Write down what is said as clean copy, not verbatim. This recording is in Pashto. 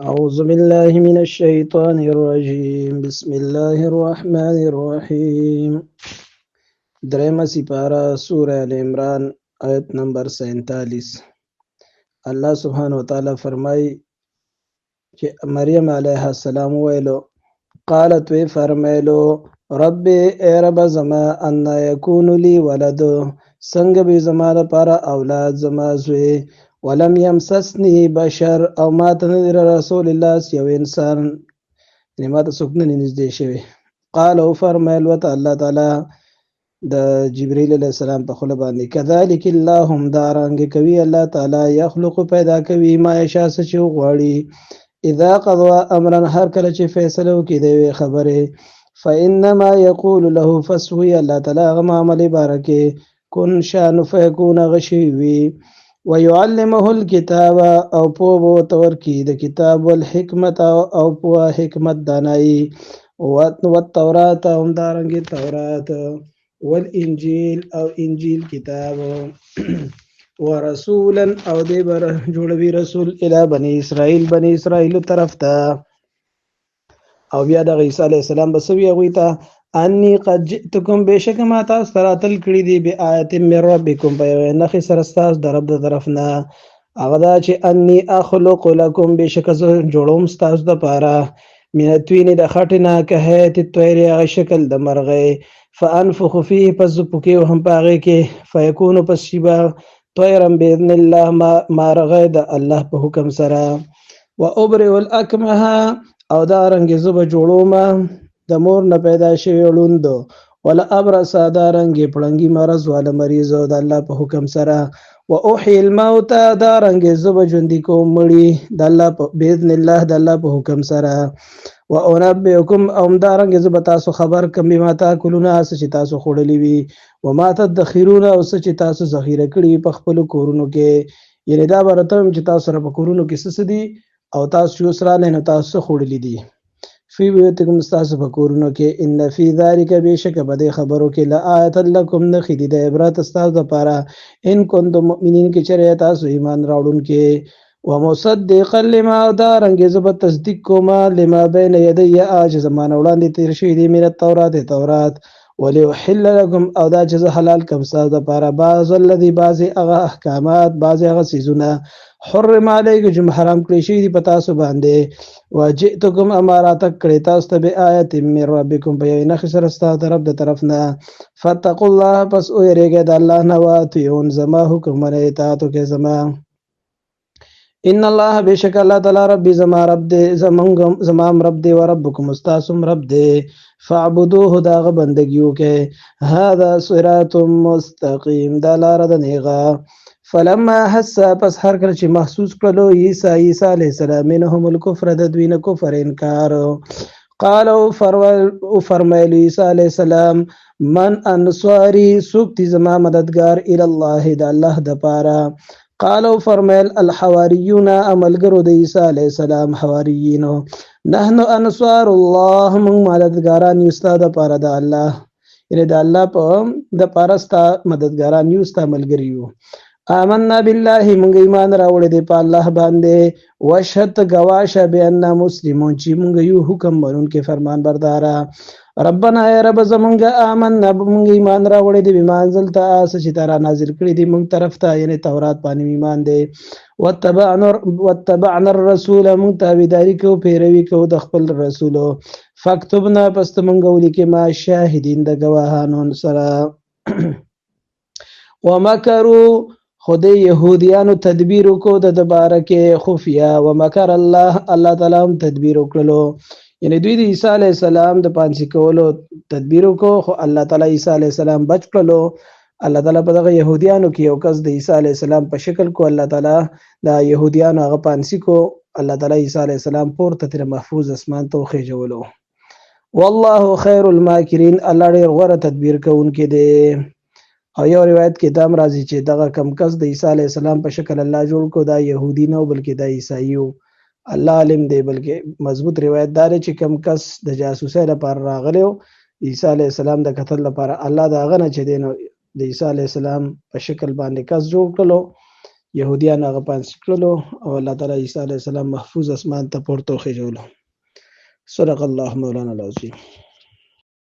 أعوذ بالله من الشيطان الرجيم بسم الله الرحمن الرحيم دريمة سپارہ سورہ ال عمران آیت نمبر 47 الله سبحانه وتعالى فرمای چې مریم علیه السلام ویلو قالت وی فرمایلو رب اے رب زما ان یکون لی ولد څنګه به زما لپاره اولاد زما زوی ولم یمسسنی بشر او ما ته نه رسول الله یو انسان یعنی ما ته څوک نه نږدې شوی قال او فرمایل وته الله تعالی د جبرئیل علیه السلام په خوله باندې کذالک الله هم دارنګ کوي الله تعالی یخلق پیدا کوي ما یشاء څه چې غواړي اذا قضى امرا هر کله چې فیصله وکړي د خبره فانما يقول له فسوي الله تعالی غم عمل بارکه کن شان فیکون غشوی ويعلمه الكتاب او پو تور کی د کتاب والحکمت او پو حکمت دانای والتورات هم دارنګ تورات والانجیل او انجیل کتاب ورسولا او دی بر جوړوي رسول الی بنی اسرائیل طرف ته او بیا د عیسی علی السلام بسوی غوی ته انی قد جئتکم بشک ما تاسو راتل کړي دی به آیت من ربکم په نخ سره تاسو د رب د طرف نه هغه دا چې انی اخلق لكم بشک ز جوړوم تاسو د پاره مینتوینه د خټنه که هیت تویر شکل د مرغې فانفخ فيه پس پوکي هم پاغه کې فیکون پس شیبا طیرا باذن الله ما رغه د الله په حکم سره وابرئ الاکمه او دا رنګ زب جوړوم د مور نه پیدا شوی لوند ولا ابرص دا رنګ پړنګي مرز ولا مریض د الله په حکم سره واحيي الموت دا رنګ زب ژوند کوم مړي د الله په باذن الله د الله په حکم سره وانبئکم ام دا رنګ زب تاسو خبر کم ما تاکلون اس چې تاسو خوړلې وي وما تدخرون او چې تاسو ذخیره کړی په خپل کورونو کې یعنی دا برته چې تاسو سره په کورونو کې څه دي او تاسو یو سره نه تاسو خوړلې دي فی بیوتکم تاسو په کورونو کې ان فی ذلک بشک بده خبرو کې لآیت لکم نخید د عبرت تاسو لپاره ان کنتم مؤمنین کې چره تاسو ایمان راوړونکي ومصدقا لما دارنګ زب تصدیق کوما لما بین یدی اج زمانه وړاندې تیر شوی دی من تورات وليحل لكم او دا چې حلال کوم تاسو لپاره بعض الذي بعض هغه احکامات بعض هغه سيزونه حرم علیکم حرام کړی شي دی پتا سو باندې وجئتکم امارات کړی تاسو ته به آیت من ربکم په یوه نخ سره ستاسو طرف د طرف نه فتقوا الله پس او یریګه د الله نه واتیون زما حکم نه اطاعت کې زما ان الله بشک الله تعالی ربي زما رب دې زمام رب دې وربکم استاسم رب دې فاعبدوه دا بندگیو کې هذا صراط مستقيم دا لار د نیغه فلما حس پس هر کله چې محسوس کړلو عیسی علیه السلام منهم الكفر د دوی نه کفر انکار قالوا فرمایل عیسی علیه السلام من انصاری سوک زما مددگار الی الله د الله د پاره قالوا فرمایل الحواریون عملګرو د عیسی علیه السلام حواریین نحن انصار الله من مددګاران یو استاد پاره د الله یعنی د الله په د پارستا مددګاران یو استاد ملګریو آمنا بالله مونږ ایمان راوړی دی په الله باندې وشهد گواشه بان مسلمون چې مونږ یو حکم منونکي فرمان بردارا ربنا یا رب زمونږ آمنا مونږ ایمان راوړی دی بما انزلت اس چې ترا نازل کړی دی مونږ طرف ته یعنی تورات باندې ایمان دی واتبعنا الرسول مونږ تابعداري کو پیروي کو د خپل رسولو فاكتبنا پس مونږ ولیکې ما شاهدین د گواهانو سره ومکروا خدای يهوديانو تدبیر کو د بارکه خفیا ومکر الله تعالی هم تدبیر وکړو یعنی دوی د عیسی علی السلام د پانسی کولو تدبیر کو خو الله تعالی عیسی علی السلام بچ کړو الله تعالی په دغه يهوديانو کې یو کس د عیسی علی السلام په شکل کو الله تعالی د يهوديانو هغه پانسی کو الله تعالی عیسی علی السلام پورته تر محفوظ اسمان ته خېجولو والله خیر الماکرین الله ډېر غوره تدبیر کوونکی دی او یو روایت کې دا راځي چې دغه کم کس د عیسی علی السلام په شکل الله جوړ کو دا يهودي نه بلکې دا عیسایو الله علم دی بلکې مضبوط روایت دار چې کم کس د جاسوسۍ لپاره راغلیو عیسی علی السلام د قتل لپاره الله دا غنه چې دین د عیسی علی السلام په شکل باندې کس جوړ کړو يهوديان هغه پانس کړلو او الله تعالی عیسی علیه السلام محفوظ اسمان ته پورته خېجولو. صدق الله مولانا العظیم.